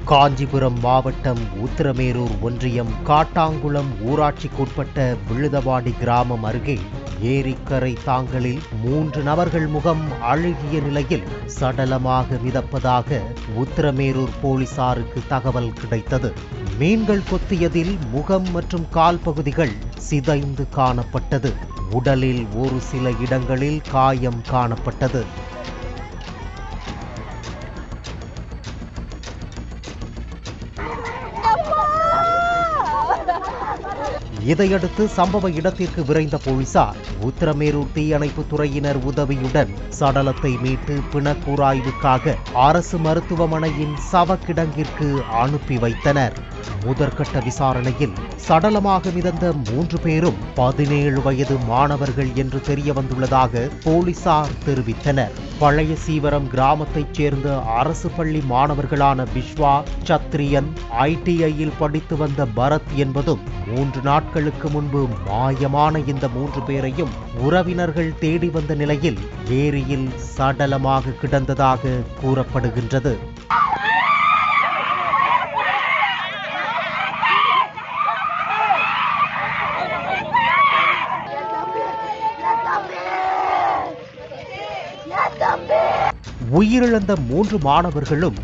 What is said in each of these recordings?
காஞ்சிபுரம் மாவட்டம் உத்திரமேரூர் ஒன்றியம் காட்டாங்குளம் ஊராட்சிக்குட்பட்ட விழுதவாடி கிராமம் அருகே ஏரிக்கரை தாங்கலில் 3 நபர்கள் முகம் அழுகிய நிலையில் சடலமாக மிதப்பதாக உத்திரமேரூர் போலீசாருக்கு தகவல் கிடைத்தது. மீன்கள் கொத்தியதில் முகம் மற்றும் கால் பகுதிகள் சிதைந்து காணப்பட்டது. உடலில் ஒரு சில இடங்களில் காயம் காணப்பட்டது. இதையடுத்து சம்பவ இடத்திற்கு விரைந்த போலீசார் உத்திரமேரூர் தீயணைப்பு துறையினர் உதவியுடன் சடலத்தை மீட்டு பிணக்கூராய்வுக்காக அரசு மருத்துவமனையின் சவக்கிடங்கிற்கு அனுப்பி வைத்தனர். முதற்கட்ட விசாரணையில் சடலமாக மிதந்த 3 பேரும் 17 வயது மாணவர்கள் என்று தெரிய வந்துள்ளதாக போலீசார் தெரிவித்தனர். பழைய சீவரம் கிராமத்தைச் சேர்ந்த அரசு பள்ளி மாணவர்களான விஸ்வா, சத்ரியன், ITIயில் படித்து வந்த பரத் என்பதும் 3 நாட்களுக்கு முன்பு மாயமான இந்த 3 பேரையும் உறவினர்கள் தேடி வந்த நிலையில் ஏரியில் சடலமாக கிடந்ததாக கூறப்படுகின்றது. உயிரிழந்த 3 மாணவர்களும்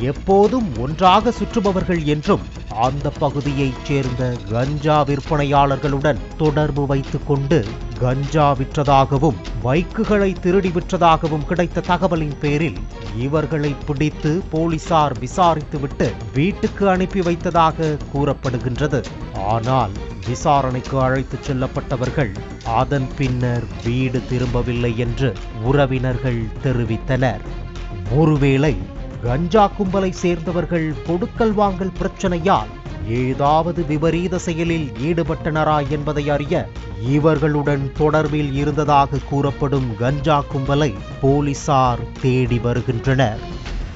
எப்போதும் ஒன்றாக சுற்றுபவர்கள் என்றும் அந்த பகுதியைச் சேர்ந்த கஞ்சா விற்பனையாளர்களுடன் தொடர்பு வைத்துக் கொண்டு கஞ்சா விற்றதாகவும் பைக்குகளை திருடி விற்றதாகவும் கிடைத்த தகவலின் பேரில் இவர்களை பிடித்து போலீசார் விசாரித்துவிட்டு வீட்டுக்கு அனுப்பி வைத்ததாக கூறப்படுகின்றது. ஆனால் விசாரணைக்கு அழைத்துச் செல்லப்பட்டவர்கள் அதன் பின்னர் வீடு திரும்பவில்லை என்று உறவினர்கள் தெரிவித்தனர். ஒருவேளை கஞ்சா கும்பலை சேர்ந்தவர்கள் கொடுக்கல் வாங்கல் பிரச்சனையால் ஏதாவது விபரீத செயலில் ஈடுபட்டனரா என்பதை அறிய இவர்களுடன் தொடர்பில் இருந்ததாக கூறப்படும் கஞ்சா கும்பலை போலீசார் தேடி வருகின்றனர்.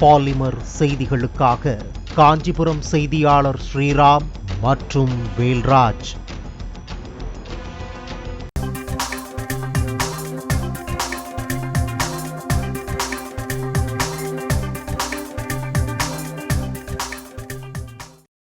பாலிமர் செய்திகளுக்காக காஞ்சிபுரம் செய்தியாளர் ஸ்ரீராம் மற்றும் வேல்ராஜ்.